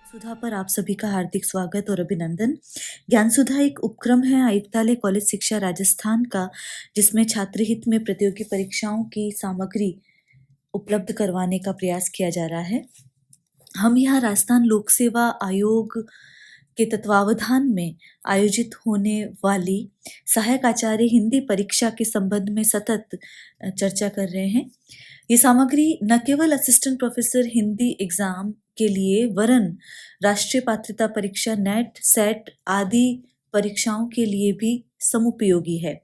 सुधा पर आप सभी का हार्दिक स्वागत और अभिनंदन। ज्ञान सुधा एक उपक्रम है आयुक्तालय कॉलेज शिक्षा राजस्थान का, जिसमें छात्र हित में प्रतियोगी परीक्षाओं की सामग्री उपलब्ध करवाने का प्रयास किया जा रहा है। हम यहाँ राजस्थान लोक सेवा आयोग के तत्वावधान में आयोजित होने वाली सहायक आचार्य हिंदी परीक्षा के संबंध में सतत चर्चा कर रहे हैं। ये सामग्री न केवल असिस्टेंट प्रोफेसर हिंदी एग्जाम के लिए वरन राष्ट्रीय पात्रता परीक्षा नेट सेट आदि परीक्षाओं के लिए भी समुपयोगी है।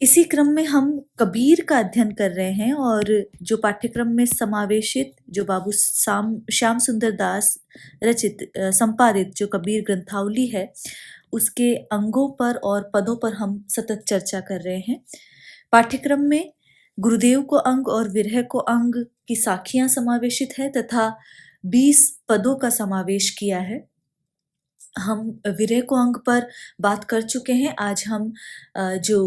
इसी क्रम में हम कबीर का अध्ययन कर रहे हैं और जो पाठ्यक्रम में समावेशित जो बाबू श्याम सुंदर दास रचित संपादित जो कबीर ग्रंथावली है, उसके अंगों पर और पदों पर हम सतत चर्चा कर रहे हैं। पाठ्यक्रम में गुरुदेव को अंग और विरह को अंग की साखियां समावेशित है तथा 20 पदों का समावेश किया है। हम विरह को अंग पर बात कर चुके हैं। आज हम जो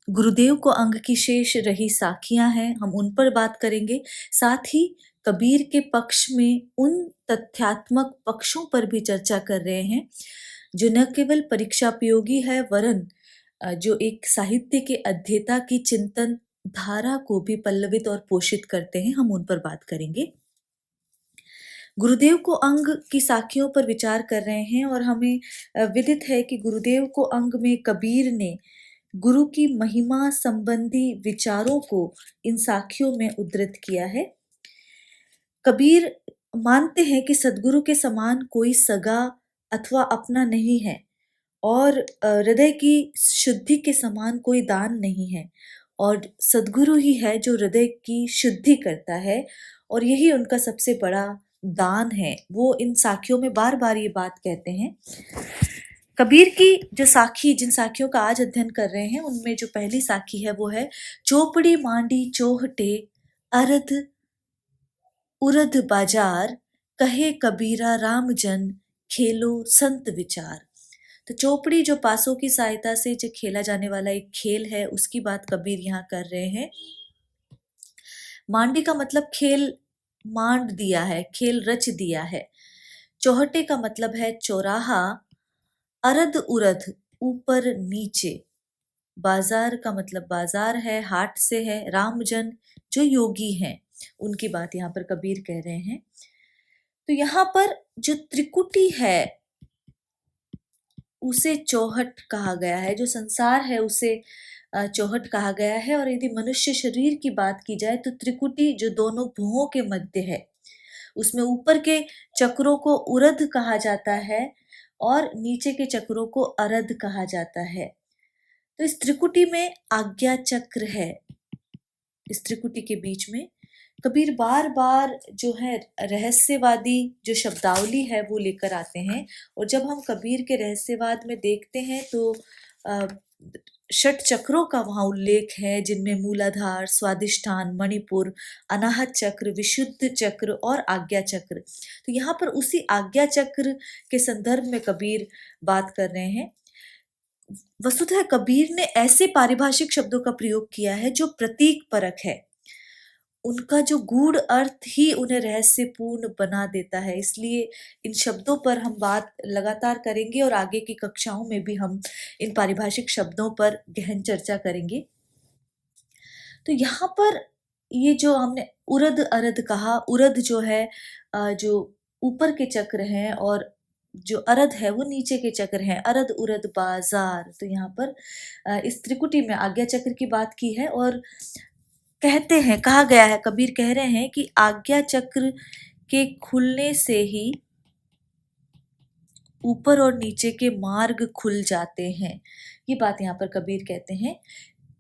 गुरुदेव को अंग की शेष रही साखियां हैं, हम उन पर बात करेंगे। साथ ही कबीर के पक्ष में उन तथ्यात्मक पक्षों पर भी चर्चा कर रहे हैं जो न केवल परीक्षा उपयोगी है वरन जो एक साहित्य के अध्येता की चिंतन धारा को भी पल्लवित और पोषित करते हैं, हम उन पर बात करेंगे। गुरुदेव को अंग की साखियों पर विचार कर रहे हैं और हमें विदित है कि गुरुदेव को अंग में कबीर ने गुरु की महिमा संबंधी विचारों को इन साखियों में उद्धृत किया है। कबीर मानते हैं कि सद्गुरु के समान कोई सगा अथवा अपना नहीं है और हृदय की शुद्धि के समान कोई दान नहीं है और सद्गुरु ही है जो हृदय की शुद्धि करता है और यही उनका सबसे बड़ा दान है। वो इन साखियों में बार बार ये बात कहते हैं। कबीर की जो साखी जिन साखियों का आज अध्ययन कर रहे हैं, उनमें जो पहली साखी है वो है चोपड़ी मांडी चोहटे अरध उरध बाजार कहे कबीरा राम जन खेलो संत विचार। तो चोपड़ी जो पासों की सहायता से जो खेला जाने वाला एक खेल है, उसकी बात कबीर यहाँ कर रहे हैं। मांडी का मतलब खेल मांड दिया है, खेल रच दिया है। चौहटे का मतलब है चौराहा। अरध उरध ऊपर नीचे। बाजार का मतलब बाजार है, हाट से है। रामजन जो योगी हैं, उनकी बात यहाँ पर कबीर कह रहे हैं। तो यहाँ पर जो त्रिकुटी है उसे चौहट कहा गया है, जो संसार है उसे चौहट कहा गया है। और यदि मनुष्य शरीर की बात की जाए तो त्रिकुटी जो दोनों भुवों के मध्य है, उसमें ऊपर के चक्रों को उरध कहा जाता है और नीचे के चक्रों को अरध कहा जाता है। तो इस त्रिकुटी में आज्ञा चक्र है। इस त्रिकुटी के बीच में कबीर बार बार जो है रहस्यवादी जो शब्दावली है वो लेकर आते हैं। और जब हम कबीर के रहस्यवाद में देखते हैं तो षट चक्रों का वहाँ उल्लेख है, जिनमें मूलाधार, स्वादिष्ठान, मणिपुर, अनाहत चक्र, विशुद्ध चक्र और आज्ञा चक्र। तो यहाँ पर उसी आज्ञा चक्र के संदर्भ में कबीर बात कर रहे हैं। वस्तुतः कबीर ने ऐसे पारिभाषिक शब्दों का प्रयोग किया है जो प्रतीक परक है। उनका जो गूढ़ अर्थ ही उन्हें रहस्यपूर्ण बना देता है। इसलिए इन शब्दों पर हम बात लगातार करेंगे और आगे की कक्षाओं में भी हम इन पारिभाषिक शब्दों पर गहन चर्चा करेंगे। तो यहाँ पर ये जो हमने उरध अरध कहा, उरध जो है जो ऊपर के चक्र हैं और जो अरध है वो नीचे के चक्र हैं। अरध उरध बाजार। तो यहाँ पर इस त्रिकुटी में आज्ञा चक्र की बात की है और कहते हैं, कहा गया है, कबीर कह रहे हैं कि आज्ञा चक्र के खुलने से ही ऊपर और नीचे के मार्ग खुल जाते हैं। ये बात यहाँ पर कबीर कहते हैं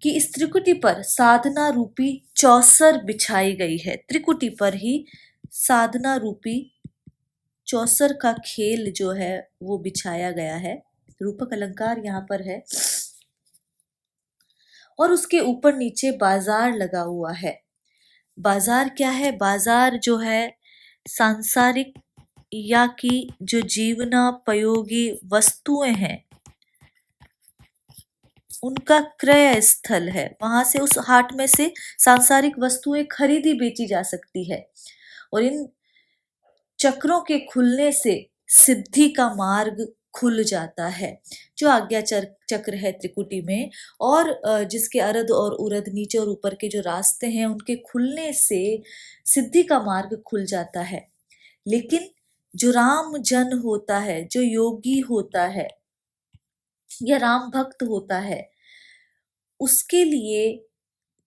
कि इस त्रिकुटी पर साधना रूपी चौसर बिछाई गई है। त्रिकुटी पर ही साधना रूपी चौसर का खेल जो है वो बिछाया गया है। रूपक अलंकार यहाँ पर है और उसके ऊपर नीचे बाजार लगा हुआ है। बाजार क्या है? बाजार जो है सांसारिक या की जो जीवनोपयोगी वस्तुएं हैं उनका क्रय स्थल है। वहां से, उस हाट में से सांसारिक वस्तुएं खरीदी बेची जा सकती है और इन चक्रों के खुलने से सिद्धि का मार्ग खुल जाता है। जो आज्ञा चक्र है त्रिकुटी में, और जिसके अरध और उरध, नीचे और ऊपर के जो रास्ते हैं, उनके खुलने से सिद्धि का मार्ग खुल जाता है। लेकिन जो राम जन होता है, जो योगी होता है या राम भक्त होता है, उसके लिए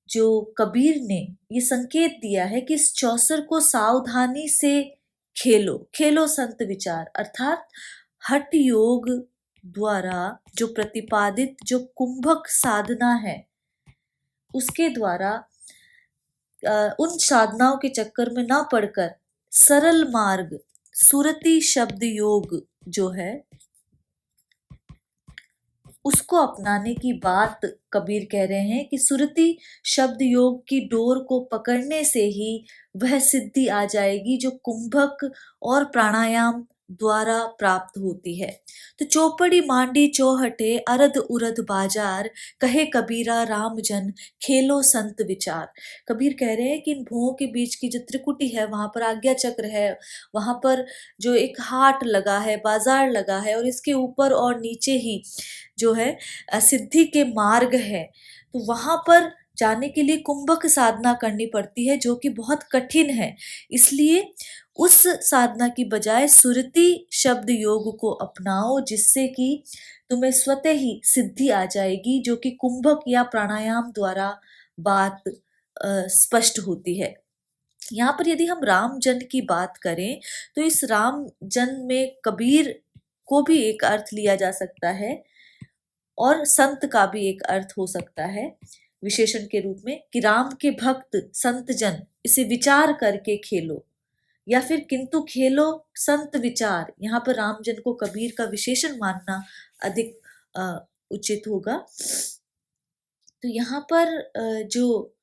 जो कबीर ने ये संकेत दिया है कि इस चौसर को सावधानी से खेलो। खेलो संत विचार, अर्थात हठ योग द्वारा जो प्रतिपादित जो कुंभक साधना है, उसके द्वारा उन साधनाओं के चक्कर में ना पड़कर सरल मार्ग सुरति शब्द योग जो है उसको अपनाने की बात कबीर कह रहे हैं कि सुरति शब्द योग की डोर को पकड़ने से ही वह सिद्धि आ जाएगी जो कुंभक और प्राणायाम द्वारा प्राप्त होती है। तो चौपड़ी मांडी चौहटे अरध उरध बाजार, कहे कबीरा राम जन खेलो संत विचार। कबीर कह रहे हैं कि इन भुवों के बीच की जो त्रिकुटी है, वहां पर आज्ञा चक्र है, वहां पर जो एक हाट लगा है, बाजार लगा है, और इसके ऊपर और नीचे ही जो है सिद्धि के मार्ग है। तो वहां पर जाने के लिए कुंभक साधना करनी पड़ती है, जो कि बहुत कठिन है। इसलिए उस साधना की बजाय सुरति शब्द योग को अपनाओ, जिससे कि तुम्हें स्वतः ही सिद्धि आ जाएगी, जो कि कुंभक या प्राणायाम द्वारा बात स्पष्ट होती है। यहाँ पर यदि हम राम जन की बात करें, तो इस राम जन में कबीर को भी एक अर्थ लिया जा सकता है और संत का भी एक अर्थ हो सकता है विशेषण के रूप में, कि राम के भक्त संत जन इसे विचार करके खेलो, या फिर किंतु खेलो संत विचार। यहाँ पर राम जन को कबीर का विशेषण मानना अधिक उचित होगा। तो यहाँ पर जो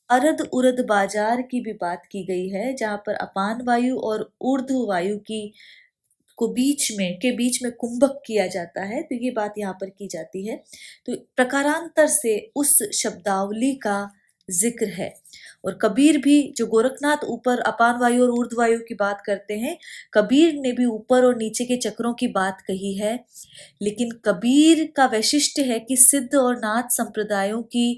अरध उरध बाजार की भी बात की गई है, जहाँ पर अपान वायु और ऊर्ध्व वायु की के बीच में कुंभक किया जाता है, तो ये बात यहाँ पर की जाती है। तो प्रकारांतर से उस शब्दावली का जिक्र है। और कबीर भी, जो गोरखनाथ ऊपर अपान वायु और ऊर्ध्व वायु की बात करते हैं, कबीर ने भी ऊपर और नीचे के चक्रों की बात कही है। लेकिन कबीर का वैशिष्ट्य है कि सिद्ध और नाथ संप्रदायों की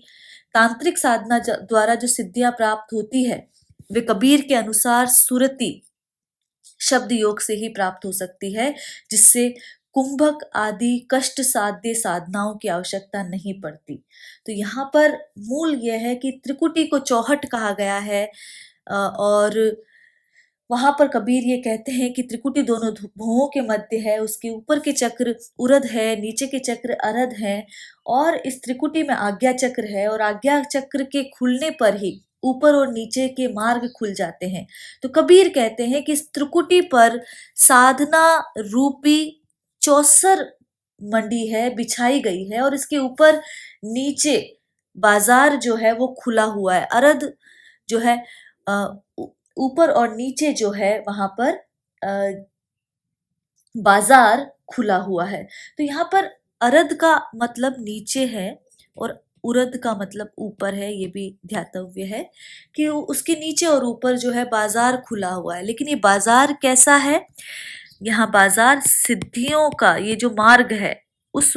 तांत्रिक साधना द्वारा जो सिद्धियां प्राप्त होती है, वे कबीर के अनुसार सुरति शब्द योग से ही प्राप्त हो सकती है, जिससे कुंभक आदि कष्ट साध्य साधनाओं की आवश्यकता नहीं पड़ती। तो यहाँ पर मूल यह है कि त्रिकुटी को चौहट कहा गया है, और वहां पर कबीर ये कहते हैं कि त्रिकुटी दोनों भुवों के मध्य है, उसके ऊपर के चक्र उरध है, नीचे के चक्र अरध है, और इस त्रिकुटी में आज्ञा चक्र है, और आज्ञा चक्र के खुलने पर ही ऊपर और नीचे के मार्ग खुल जाते हैं। तो कबीर कहते हैं कि इस त्रिकुटी पर साधना रूपी चौसर मंडी है, बिछाई गई है, और इसके ऊपर नीचे बाजार जो है वो खुला हुआ है। अरध जो है ऊपर और नीचे जो है वहां पर बाजार खुला हुआ है। तो यहाँ पर अरध का मतलब नीचे है और उरद का मतलब ऊपर है, ये भी ध्यातव्य है कि उसके नीचे और ऊपर जो है बाजार खुला हुआ है। लेकिन ये बाजार कैसा है? यहाँ बाजार सिद्धियों का ये जो मार्ग है, उस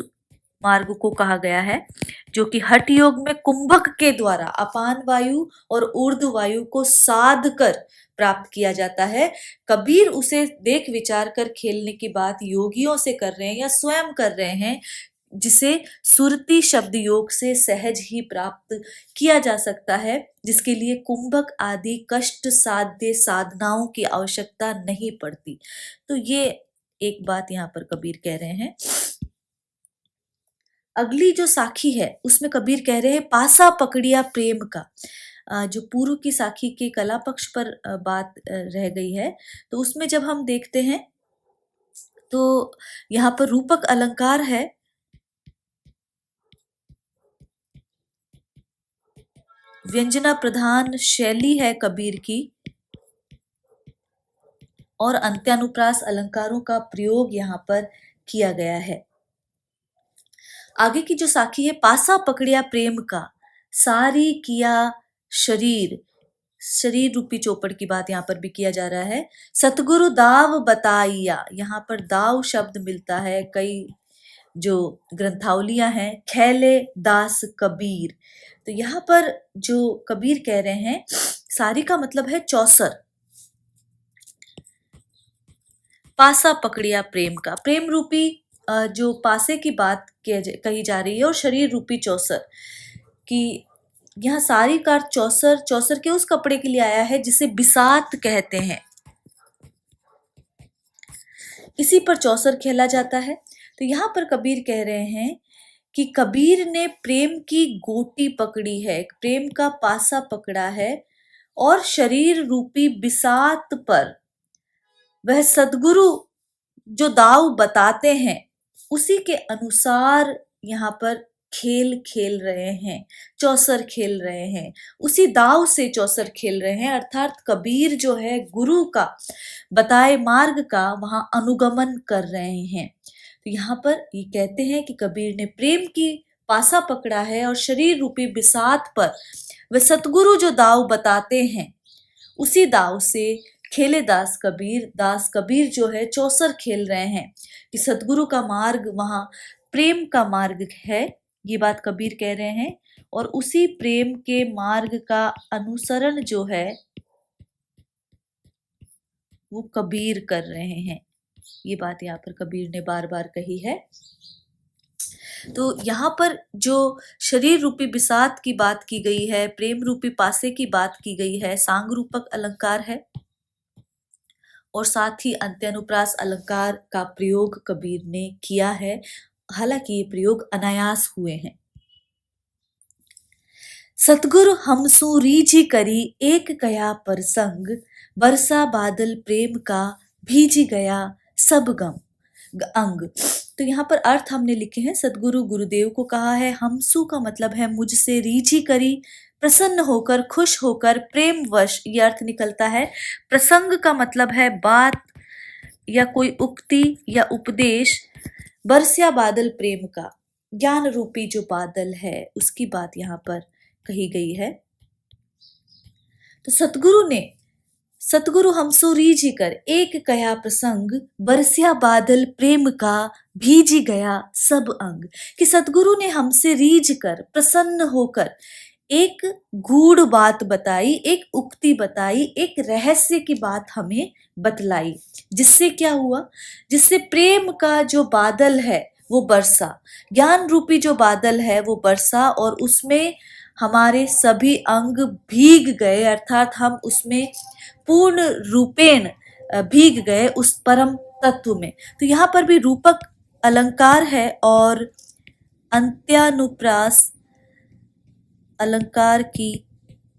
मार्ग को कहा गया है, जो कि हठ योग में कुंभक के द्वारा अपान वायु और ऊर्ध्व वायु को साध कर प्राप्त किया जाता है। कबीर उसे देख विचार कर खेलने की बात योगियों से कर रहे हैं या स्वयं कर रहे हैं, जिसे सुरति शब्द योग से सहज ही प्राप्त किया जा सकता है, जिसके लिए कुंभक आदि कष्ट साध्य साधनाओं की आवश्यकता नहीं पड़ती। तो ये एक बात यहाँ पर कबीर कह रहे हैं। अगली जो साखी है उसमें कबीर कह रहे हैं पासा पकड़िया प्रेम का। जो पूर्व की साखी के कला पक्ष पर बात रह गई है, तो उसमें जब हम देखते हैं तो यहाँ पर रूपक अलंकार है, व्यंजना प्रधान शैली है कबीर की, और अंत्यानुप्रास अलंकारों का प्रयोग यहाँ पर किया गया है। आगे की जो साखी है, पासा पकड़िया प्रेम का, सारी किया शरीर शरीर रूपी चौपड़ की बात यहाँ पर भी किया जा रहा है। सतगुरु दाव बताइया, यहाँ पर दाव शब्द मिलता है कई जो ग्रंथावलियां हैं। खैले दास कबीर, तो यहाँ पर जो कबीर कह रहे हैं, सारी का मतलब है चौसर। पासा पकड़िया प्रेम का, प्रेम रूपी जो पासे की बात कही जा रही है, और शरीर रूपी चौसर की, यहाँ सारी का चौसर, चौसर के उस कपड़े के लिए आया है जिसे बिसात कहते हैं, इसी पर चौसर खेला जाता है। तो यहाँ पर कबीर कह रहे हैं कि कबीर ने प्रेम की गोटी पकड़ी है, प्रेम का पासा पकड़ा है, और शरीर रूपी बिसात पर वह सद्गुरु जो दाव बताते हैं उसी के अनुसार यहाँ पर खेल खेल रहे हैं, चौसर खेल रहे हैं, उसी दाव से चौसर खेल रहे हैं। अर्थात कबीर जो है गुरु का बताए मार्ग का वहां अनुगमन कर रहे हैं। तो यहाँ पर ये कहते हैं कि कबीर ने प्रेम की पासा पकड़ा है और शरीर रूपी बिसात पर वह सतगुरु जो दाव बताते हैं उसी दाव से खेले दास कबीर, दास कबीर जो है चौसर खेल रहे हैं कि सतगुरु का मार्ग वहां प्रेम का मार्ग है, ये बात कबीर कह रहे हैं। और उसी प्रेम के मार्ग का अनुसरण जो है वो कबीर कर रहे हैं, ये बात यहाँ पर कबीर ने बार बार कही है। तो यहाँ पर जो शरीर रूपी बिसात की बात की गई है, प्रेम रूपी पासे की बात की गई है, सांग रूपक अलंकार है, और साथ ही अंत्यानुप्रास अलंकार का प्रयोग कबीर ने किया है, हालांकि ये प्रयोग अनायास हुए हैं। सतगुरु हमसु रीझी करी एक कया प्रसंग, बरसा बादल प्रेम का भीजी गया सब गम अंग। तो यहाँ पर अर्थ हमने लिखे हैं, सतगुरु गुरुदेव को कहा है, हमसु का मतलब है मुझसे, रीझी करी प्रसन्न होकर, खुश होकर, प्रेम वश, ये अर्थ निकलता है। प्रसंग का मतलब है बात या कोई उक्ति या उपदेश। बरसिया बादल प्रेम का, ज्ञान रूपी जो बादल है उसकी बात यहाँ पर कही गई है। तो सतगुरु हमसु रीझी कर एक कया प्रसंग, बरसिया बादल प्रेम का भीजी गया सब अंग, कि सतगुरु ने हमसे रीझ कर, प्रसन्न होकर एक गूढ़ बात बताई, एक उक्ति बताई, एक रहस्य की बात हमें बतलाई, जिससे क्या हुआ, जिससे प्रेम का जो बादल है वो बरसा, ज्ञान रूपी जो बादल है वो बरसा, और उसमें हमारे सभी अंग भीग गए, अर्थात हम उसमें पूर्ण रूपेण भीग गए उस परम तत्व में। तो यहाँ पर भी रूपक अलंकार है और अंत्यानुप्रास अलंकार की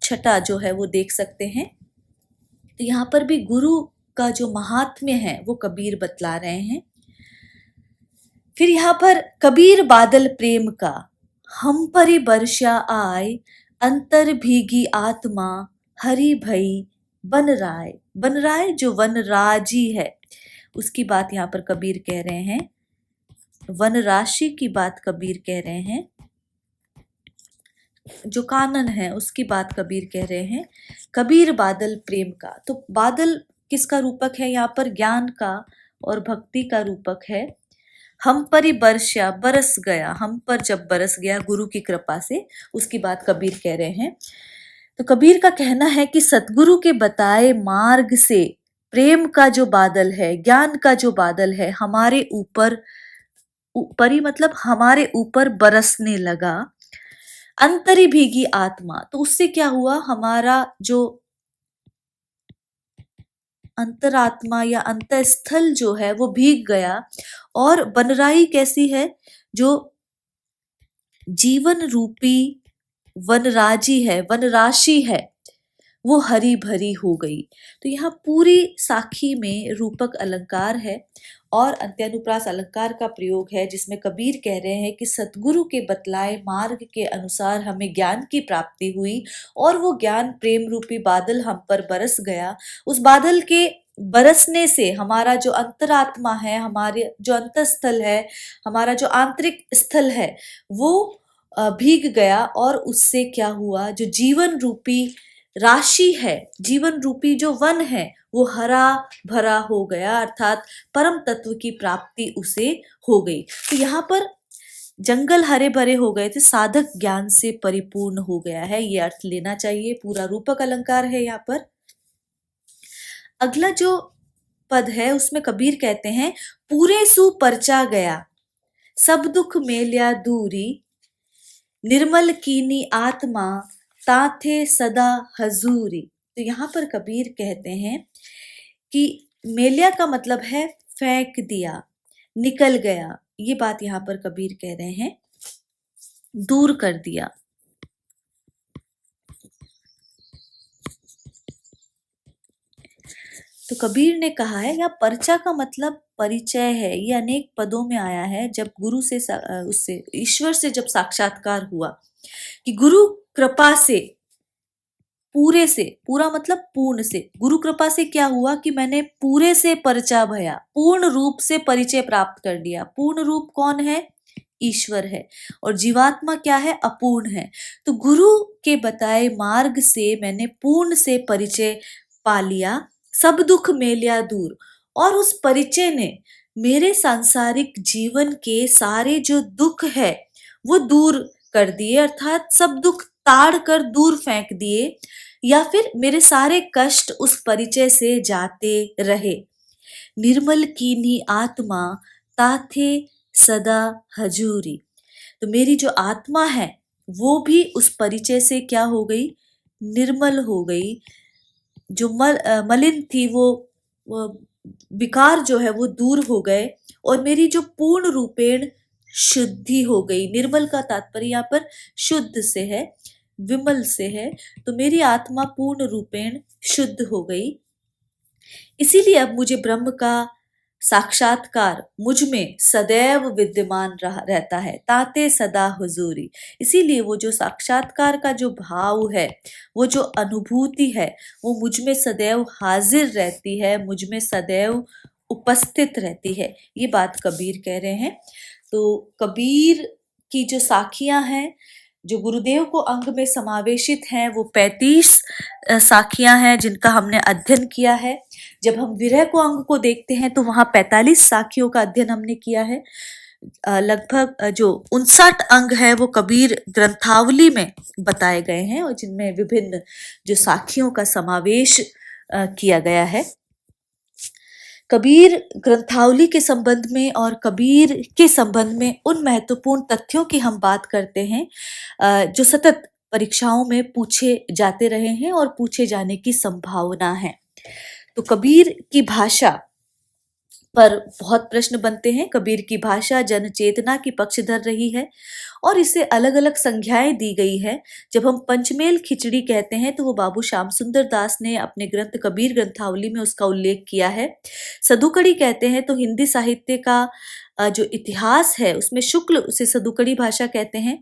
छटा जो है वो देख सकते हैं। तो यहाँ पर भी गुरु का जो महात्म्य है वो कबीर बतला रहे हैं। फिर यहाँ पर कबीर बादल प्रेम का, हम परि बरसा आय, अंतर भीगी आत्मा हरि भई बन राय। बन राय जो वनराजी है उसकी बात यहाँ पर कबीर कह रहे हैं, वन राशि की बात कबीर कह रहे हैं, जो कानन है उसकी बात कबीर कह रहे हैं। कबीर बादल प्रेम का, तो बादल किसका रूपक है यहाँ पर, ज्ञान का और भक्ति का रूपक है। हम परि बरसा, बरस गया, हम पर जब बरस गया गुरु की कृपा से, उसकी बात कबीर कह रहे हैं। तो कबीर का कहना है कि सतगुरु के बताए मार्ग से प्रेम का जो बादल है, ज्ञान का जो बादल है हमारे ऊपर, परि मतलब हमारे ऊपर बरसने लगा। अंतरी भीगी आत्मा, तो उससे क्या हुआ, हमारा जो अंतरात्मा या अंतस्थल जो है वो भीग गया। और बनराई कैसी है, जो जीवन रूपी वनराजी है, वनराशि है, वो हरी भरी हो गई। तो यहाँ पूरी साखी में रूपक अलंकार है और अंत्यानुप्रास अलंकार का प्रयोग है, जिसमें कबीर कह रहे हैं कि सतगुरु के बतलाए मार्ग के अनुसार हमें ज्ञान की प्राप्ति हुई, और वो ज्ञान प्रेम रूपी बादल हम पर बरस गया। उस बादल के बरसने से हमारा जो अंतरात्मा है, हमारे जो अंतस्थल है, हमारा जो आंतरिक स्थल है वो भीग गया, और उससे क्या हुआ, जो जीवन रूपी राशि है, जीवन रूपी जो वन है वो हरा भरा हो गया, अर्थात परम तत्व की प्राप्ति उसे हो गई। तो यहाँ पर जंगल हरे भरे हो गए थे, साधक ज्ञान से परिपूर्ण हो गया है, ये अर्थ लेना चाहिए। पूरा रूपक अलंकार है यहाँ पर। अगला जो पद है उसमें कबीर कहते हैं, पूरे सु परचा गया, सब दुख मेल्या दूरी, निर्मल कीनी आत्मा, ताथे सदा हजूरी। तो यहाँ पर कबीर कहते हैं कि मेल्या का मतलब है फेंक दिया, निकल गया, ये बात यहाँ पर कबीर कह रहे हैं, दूर कर दिया। तो कबीर ने कहा है, या परचा का मतलब परिचय है, ये अनेक पदों में आया है। जब गुरु से उससे ईश्वर से जब साक्षात्कार हुआ कि गुरु कृपा से, पूरे से, पूरा मतलब पूर्ण से, गुरु कृपा से क्या हुआ कि मैंने पूरे से परचा भया, पूर्ण रूप से परिचय प्राप्त कर लिया। पूर्ण रूप कौन है? ईश्वर है, और जीवात्मा क्या है? अपूर्ण है। तो गुरु के बताए मार्ग से मैंने पूर्ण से परिचय पा लिया, सब दुख मेलिया दूर, और उस परिचय ने मेरे सांसारिक जीवन के सारे जो दुख है वो दूर कर दिए, अर्थात सब दुख ताड़ कर दूर फेंक दिए, या फिर मेरे सारे कष्ट उस परिचय से जाते रहे। निर्मल कीनी आत्मा, ताथे सदा हजूरी। तो मेरी जो आत्मा है वो भी उस परिचय से क्या हो गई? निर्मल हो गई। जो मलिन थी वो विकार जो है वो दूर हो गए, और मेरी जो पूर्ण रूपेण शुद्धि हो गई। निर्मल का तात्पर्य यहाँ पर शुद्ध से है, विमल से है। तो मेरी आत्मा पूर्ण रूपेण शुद्ध हो गई, इसीलिए अब मुझे ब्रह्म का साक्षात्कार मुझ में सदैव विद्यमान रहता है। ताते सदा हुजूरी, इसीलिए वो जो साक्षात्कार का जो भाव है, वो जो अनुभूति है, वो मुझ में सदैव हाजिर रहती है, मुझ में सदैव उपस्थित रहती है। ये बात कबीर कह रहे हैं। तो कबीर की जो साखियां हैं, जो गुरुदेव को अंग में समावेशित हैं, वो 35 साखियां हैं जिनका हमने अध्ययन किया है। जब हम विरह को अंग को देखते हैं तो वहां 45 साखियों का अध्ययन हमने किया है। लगभग जो 59 अंग है वो कबीर ग्रंथावली में बताए गए हैं, और जिनमें विभिन्न जो साखियों का समावेश किया गया है। कबीर ग्रंथावली के संबंध में और कबीर के संबंध में उन महत्वपूर्ण तथ्यों की हम बात करते हैं जो सतत परीक्षाओं में पूछे जाते रहे हैं और पूछे जाने की संभावना है। तो कबीर की भाषा पर बहुत प्रश्न बनते हैं। कबीर की भाषा जन चेतना की पक्षधर रही है और इसे अलग अलग संज्ञाएं दी गई है। जब हम पंचमेल खिचड़ी कहते हैं तो वो बाबू श्याम सुंदर दास ने अपने ग्रंथ कबीर ग्रंथावली में उसका उल्लेख किया है। सदुकड़ी कहते हैं तो हिंदी साहित्य का जो इतिहास है उसमें शुक्ल उसे सदुकड़ी भाषा कहते हैं।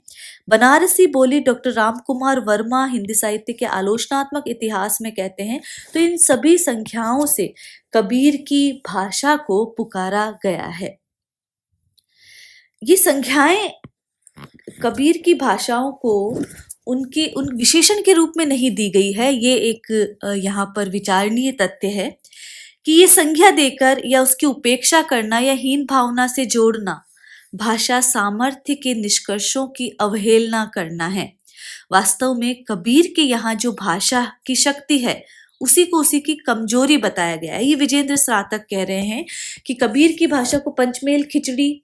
बनारसी बोली डॉक्टर राम कुमार वर्मा हिंदी साहित्य के आलोचनात्मक इतिहास में कहते हैं। तो इन सभी संख्याओं से कबीर की भाषा को पुकारा गया है। ये संख्याएं कबीर की भाषाओं को उनके उन विशेषण के रूप में नहीं दी गई है। ये एक यहाँ पर विचारणीय तथ्य है कि ये संज्ञा देकर या उसकी उपेक्षा करना या हीन भावना से जोड़ना भाषा सामर्थ्य के निष्कर्षों की अवहेलना करना है। वास्तव में कबीर के यहाँ जो भाषा की शक्ति है उसी को उसी की कमजोरी बताया गया है। ये विजेंद्र स्नातक कह रहे हैं कि कबीर की भाषा को पंचमेल खिचड़ी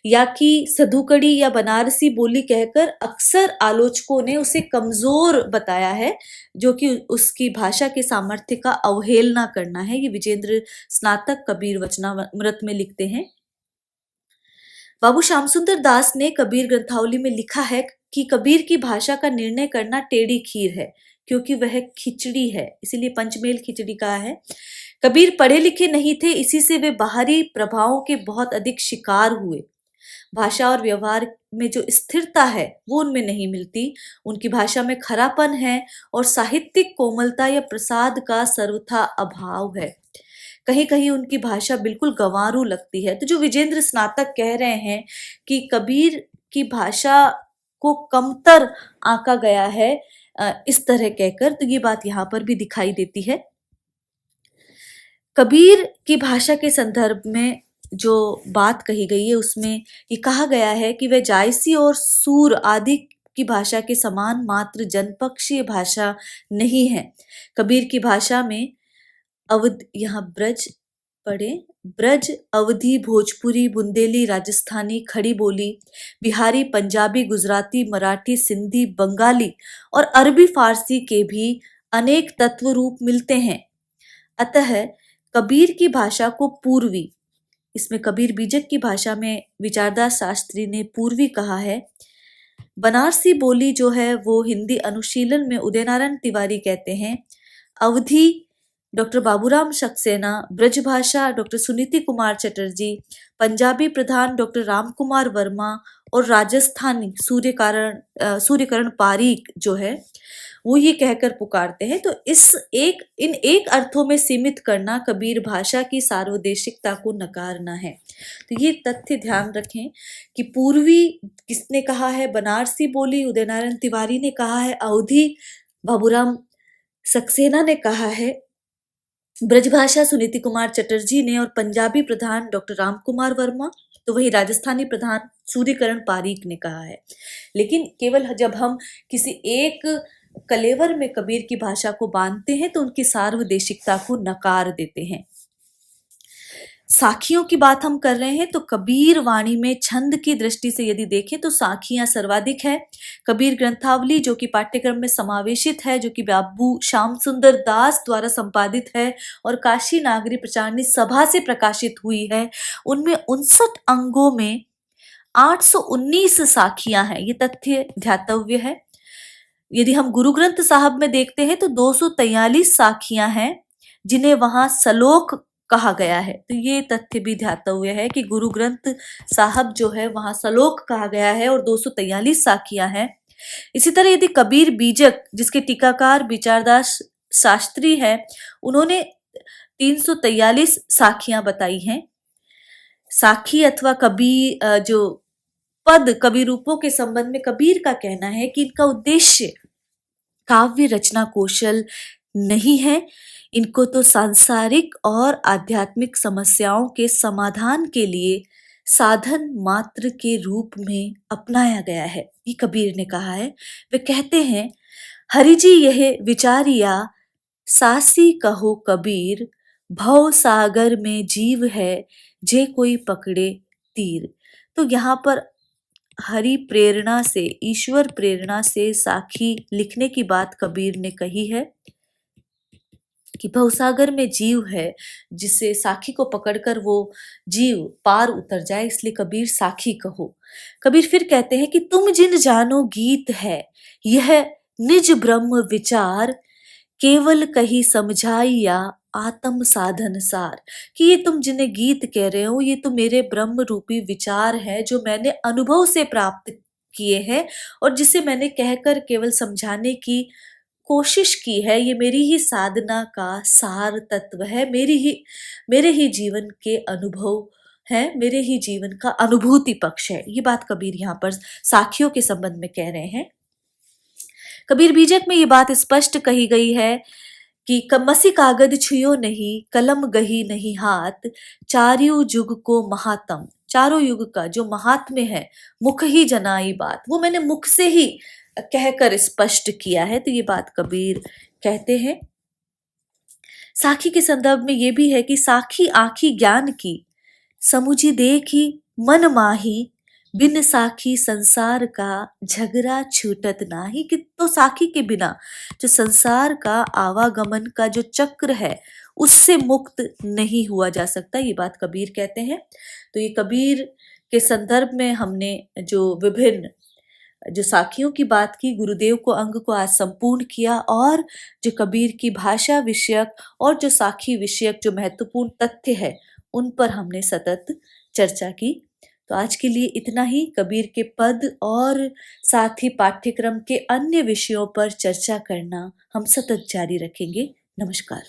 या कि सधुकड़ी या बनारसी बोली कहकर अक्सर आलोचकों ने उसे कमजोर बताया है, जो कि उसकी भाषा के सामर्थ्य का अवहेलना करना है। ये विजेंद्र स्नातक कबीर वचनामृत में लिखते हैं। बाबू श्याम सुंदर दास ने कबीर ग्रंथावली में लिखा है कि कबीर की भाषा का निर्णय करना टेढ़ी खीर है, क्योंकि वह खिचड़ी है, इसीलिए पंचमेल खिचड़ी कहा है। कबीर पढ़े लिखे नहीं थे, इसी से वे बाहरी प्रभावों के बहुत अधिक शिकार हुए। भाषा और व्यवहार में जो स्थिरता है वो उनमें नहीं मिलती। उनकी भाषा में खरापन है और साहित्यिक कोमलता या प्रसाद का सर्वथा अभाव है। कहीं कहीं उनकी भाषा बिल्कुल गंवारू लगती है। तो जो विजेंद्र स्नातक कह रहे हैं कि कबीर की भाषा को कमतर आंका गया है, इस तरह कहकर, तो ये बात यहाँ पर भी दिखाई देती है। कबीर की भाषा के संदर्भ में जो बात कही गई है उसमें ये कहा गया है कि वह जायसी और सूर आदि की भाषा के समान मात्र जनपक्षीय भाषा नहीं है। कबीर की भाषा में यहाँ ब्रज पढ़े, ब्रज, अवधी, भोजपुरी, बुंदेली, राजस्थानी, खड़ी बोली, बिहारी, पंजाबी, गुजराती, मराठी, सिंधी, बंगाली और अरबी फारसी के भी अनेक तत्व रूप मिलते हैं। अतः कबीर की भाषा को पूर्वी, इसमें कबीर बीजक की भाषा में विचारदास शास्त्री ने पूर्वी कहा है। बनारसी बोली जो है वो हिंदी अनुशीलन में उदयनारायण तिवारी कहते हैं। अवधी डॉक्टर बाबूराम सक्सेना, ब्रजभाषा डॉक्टर सुनीति कुमार चटर्जी, पंजाबी प्रधान डॉक्टर राम कुमार वर्मा और राजस्थानी सूर्यकरण पारीक जो है वो ये कहकर पुकारते हैं। तो इन एक अर्थों में सीमित करना कबीर भाषा की सार्वदेशिकता को नकारना है। तो ये तथ्य ध्यान रखें कि पूर्वी किसने कहा है, बनारसी बोली उदयनारायण तिवारी ने कहा है, अवधी बाबूराम सक्सेना ने कहा है, ब्रजभाषा सुनीति कुमार चटर्जी ने, और पंजाबी प्रधान डॉक्टर राम कुमार वर्मा, तो वही राजस्थानी प्रधान सूर्यकरण पारीक ने कहा है। लेकिन केवल जब हम किसी एक कलेवर में कबीर की भाषा को बांधते हैं तो उनकी सार्वदेशिकता को नकार देते हैं। साखियों की बात हम कर रहे हैं तो कबीर वाणी में छंद की दृष्टि से यदि देखें तो साखियां सर्वाधिक है। कबीर ग्रंथावली जो कि पाठ्यक्रम में समावेशित है, जो कि बाबू श्याम सुंदर दास द्वारा संपादित है और काशी नागरी प्रचारणी सभा से प्रकाशित हुई है, उनमें 59 अंगों में 819 साखियां हैं। ये तथ्य ध्यातव्य है। यदि हम गुरु ग्रंथ साहब में देखते हैं तो 243 साखियां हैं जिन्हें वहां सलोक कहा गया है। तो ये तथ्य भी ध्यातव्य है कि गुरु ग्रंथ साहब जो है वहां सलोक कहा गया है और 243 साखियां हैं। इसी तरह यदि कबीर बीजक जिसके टीकाकार विचारदास शास्त्री है, उन्होंने 343 साखियां बताई हैं। साखी अथवा कबीर जो पद कवि रूपों के संबंध में कबीर का कहना है कि इनका उद्देश्य काव्य रचना कौशल नहीं है, इनको तो सांसारिक और आध्यात्मिक समस्याओं के समाधान के लिए साधन मात्र के रूप में अपनाया गया है, ये कबीर ने कहा है। वे कहते हैं, हरिजी यह विचारिया सासी कहो कबीर, भव सागर में जीव है जे कोई पकड़े तीर। तो यहाँ पर हरि प्रेरणा से, ईश्वर प्रेरणा से साखी लिखने की बात कबीर ने कही है कि भवसागर में जीव है, जिसे साखी को पकड़कर वो जीव पार उतर जाए, इसलिए कबीर साखी कहो। कबीर फिर कहते हैं कि तुम जिन जानो गीत है यह निज ब्रह्म विचार, केवल कही समझाइया आत्म साधन सार। कि ये तुम जिन्हें गीत कह रहे हो ये तो मेरे ब्रह्म रूपी विचार है जो मैंने अनुभव से प्राप्त किए हैं और जिसे मैंने कहकर केवल समझाने की कोशिश की है। ये मेरी ही साधना का सार तत्व है, मेरे ही जीवन के अनुभव है, मेरे ही जीवन का अनुभूति पक्ष है। ये बात कबीर यहाँ पर साखियों के संबंध में कह रहे हैं। कबीर बीजक में ये बात स्पष्ट कही गई है कि मसी कागद छुयो नहीं, कलम गही नहीं हाथ, चारियों युग को महात्म। चारों युग का जो महात्म्य है, मुख ही जनाई बात, वो मैंने मुख से ही कहकर स्पष्ट किया है। तो ये बात कबीर कहते हैं। साखी के संदर्भ में ये भी है कि साखी आखी ज्ञान की, समुझी देखी मन माही, बिन साखी संसार का झगड़ा छूटत नाही। कि तो साखी के बिना जो संसार का आवागमन का जो चक्र है उससे मुक्त नहीं हुआ जा सकता, ये बात कबीर कहते हैं। तो ये कबीर के संदर्भ में हमने जो विभिन्न जो साखियों की बात की, गुरुदेव को अंग को आज संपूर्ण किया और जो कबीर की भाषा विषयक और जो साखी विषयक जो महत्वपूर्ण तथ्य है उन पर हमने सतत चर्चा की। तो आज के लिए इतना ही। कबीर के पद और साथ ही पाठ्यक्रम के अन्य विषयों पर चर्चा करना हम सतत जारी रखेंगे। नमस्कार।